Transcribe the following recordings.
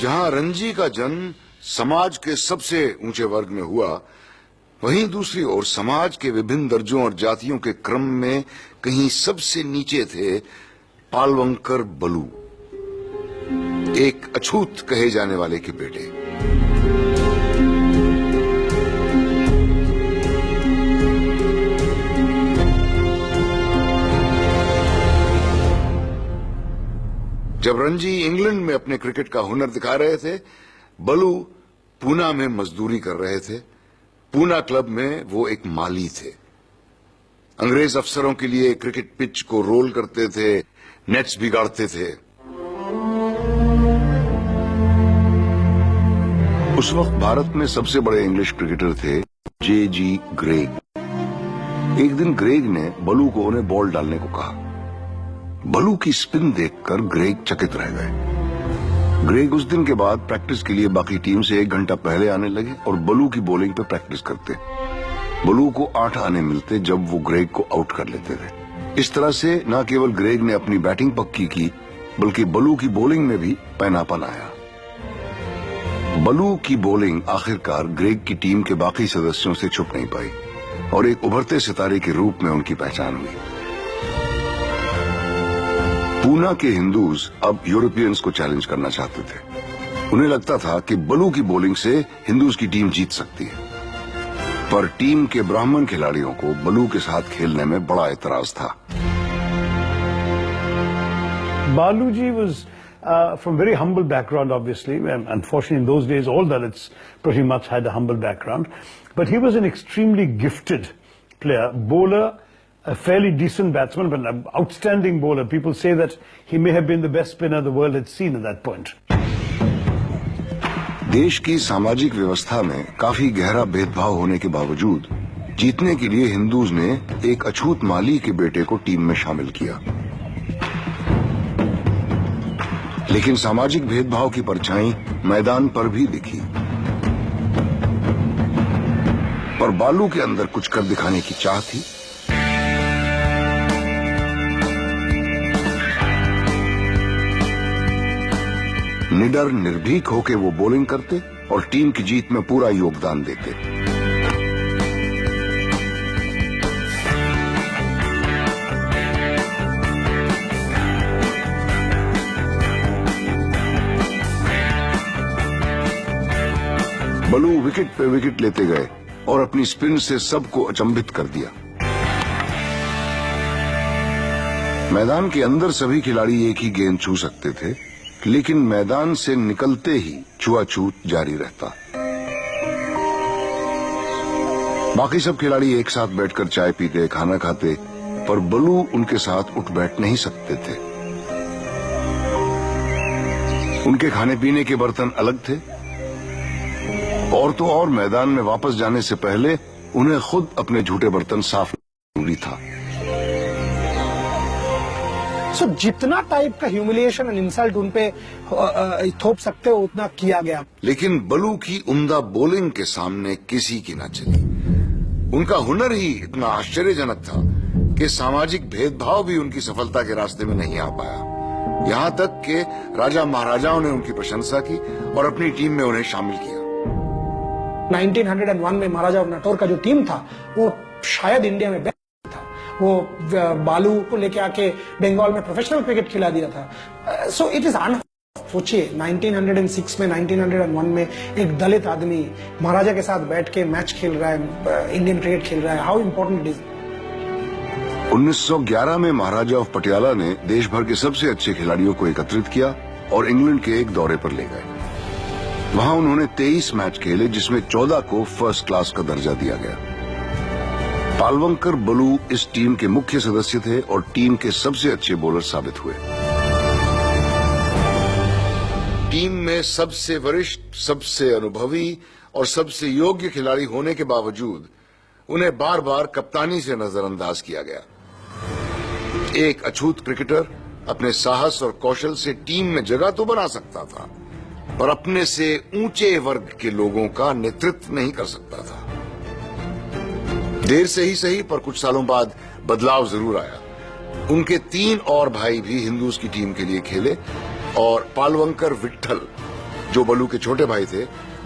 जहां रणजी का जन्म समाज के सबसे ऊंचे वर्ग में हुआ, वहीं दूसरी ओर समाज के विभिन्न दर्जों और जातियों के क्रम में कहीं सबसे नीचे थे पालवंकर बलू, एक अछूत कहे जाने वाले के बेटे। जब रणजी इंग्लैंड में अपने क्रिकेट का हुनर दिखा रहे थे, बलू पूना में मजदूरी कर रहे थे। पूना क्लब में वो एक माली थे। अंग्रेज अफसरों के लिए क्रिकेट पिच को रोल करते थे, नेट्स बिगाड़ते थे। उस वक्त भारत में सबसे बड़े इंग्लिश क्रिकेटर थे J.G. ग्रेग। एक दिन ग्रेग ने बलू को उन्हें बॉल डालने को कहा। बलू की स्पिन देखकर ग्रेग चकित रह गए। ग्रेग उस दिन के बाद प्रैक्टिस के लिए बाकी टीम से 1 घंटा पहले आने लगे और बलू की बॉलिंग पे प्रैक्टिस करते। बलू को 8 आने मिलते जब वो ग्रेग को आउट कर लेते थे। इस तरह से न केवल ग्रेग ने अपनी बैटिंग पक्की की, बल्कि बलू की बॉलिंग में भी पैनापन आया। बलू की बॉलिंग आखिरकार ग्रेग की टीम के बाकी सदस्यों से छुप नहीं पाई और एक उभरते सितारे के रूप में उनकी पहचान हुई। पूना के हिंदूज अब यूरोपियंस को चैलेंज करना चाहते थे। उन्हें लगता था कि बलू की बॉलिंग से हिंदूज की टीम जीत सकती है, पर टीम के ब्राह्मण खिलाड़ियों को बलू के साथ खेलने में बड़ा एतराज था। Baluji was from very humble background, obviously, and unfortunately in those days all Dalits pretty much had a humble background, but he was an extremely gifted player, bowler, a fairly decent batsman, but an outstanding bowler. People say that he may have been the best spinner the world had seen at that point. देश की सामाजिक व्यवस्था में काफी गहरा भेदभाव होने के बावजूद जीतने के लिए हिंदूज ने एक अछूत माली के बेटे को टीम में शामिल किया। लेकिन सामाजिक भेदभाव की परछाई मैदान पर भी दिखी। पर बालू के अंदर कुछ कर दिखाने की चाह थी। निडर निर्भीक होकर वो बॉलिंग करते और टीम की जीत में पूरा योगदान देते। बलू विकेट पे विकेट लेते गए और अपनी स्पिन से सबको अचंभित कर दिया। मैदान के अंदर सभी खिलाड़ी एक ही गेंद छू सकते थे, लेकिन मैदान से निकलते ही छुआछूत जारी रहता। बाकी सब खिलाड़ी एक साथ बैठकर चाय पीते, खाना खाते, पर बलू उनके साथ उठ बैठ नहीं सकते थे। उनके खाने पीने के बर्तन अलग थे और तो और मैदान में वापस जाने से पहले उन्हें खुद अपने झूठे बर्तन साफ जरूरी था। So, जितना टाइप का ह्यूमिलिएशन एंड इंसल्ट उनपे थोप सकते हो उतना किया गया। लेकिन बलू की उम्दा बॉलिंग के सामने किसी की न चली। उनका हुनर ही इतना आश्चर्यजनक था कि सामाजिक भेदभाव भी उनकी सफलता के रास्ते में नहीं आ पाया। यहाँ तक कि राजा महाराजाओं ने उनकी प्रशंसा की और अपनी टीम में उन्हें शामिल किया। 1901 में महाराजा ऑफ नाटौर का जो टीम था वो शायद इंडिया में बेस्ट था। वो बालू को लेके आके बंगाल में प्रोफेशनल क्रिकेट खिला दिया था। सो इट इज सोचिए 1906 में 1901 में एक दलित आदमी महाराजा के साथ बैठ के मैच खेल रहा है, इंडियन क्रिकेट खेल रहा है। How important it is. 1911 में महाराजा ऑफ पटियाला ने देश भर के सबसे अच्छे खिलाड़ियों को एकत्रित किया और इंग्लैंड के एक दौरे पर ले गए। वहां उन्होंने 23 मैच खेले, जिसमें 14 को फर्स्ट क्लास का दर्जा दिया गया। पालवंकर बलू इस टीम के मुख्य सदस्य थे और टीम के सबसे अच्छे बॉलर साबित हुए। टीम में सबसे वरिष्ठ, सबसे अनुभवी और सबसे योग्य खिलाड़ी होने के बावजूद उन्हें बार बार कप्तानी से नजरअंदाज किया गया। एक अछूत क्रिकेटर अपने साहस और कौशल से टीम में जगह तो बना सकता था, पर अपने से ऊंचे वर्ग के लोगों का नेतृत्व नहीं कर सकता था। देर से ही सही, पर कुछ सालों बाद बदलाव जरूर आया। उनके 3 और भाई भी हिंदूज की टीम के लिए खेले और पालवंकर विट्ठल जो बलू के छोटे भाई थे,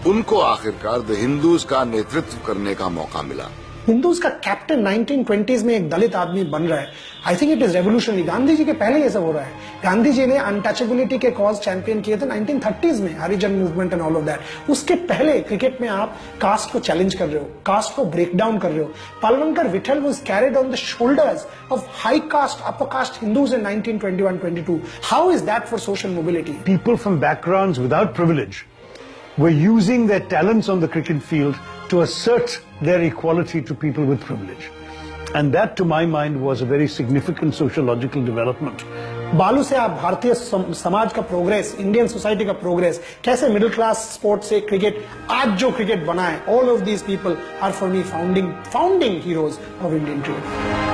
उनको आखिरकार द हिंदूज का नेतृत्व करने का मौका मिला। हिंदूज का कैप्टन 1920s में एक दलित आदमी बन रहा है। I think it is revolutionary. Gandhi ji के पहले ये सब हो रहा है। गांधी जी ने अनटचेबिलिटी के कॉज चैंपियन किए थे 1930s में, Harijan movement and all of that. उसके पहले क्रिकेट में आप कास्ट को चैलेंज कर रहे हो, कास्ट को ब्रेक डाउन कर रहे हो। Palwankar Vithal was carried on the shoulders of high caste, upper caste Hindus in 1921-22। How is that for social mobility? People from backgrounds without privilege were using their talents on the cricket field to assert their equality to people with privilege. And that, to my mind, was a very significant sociological development. बालू से आप भारतीय समाज का progress, Indian society का progress, कैसे middle class sport से cricket आज जो क्रिकेट बना है, all of these people are for me founding heroes of Indian cricket.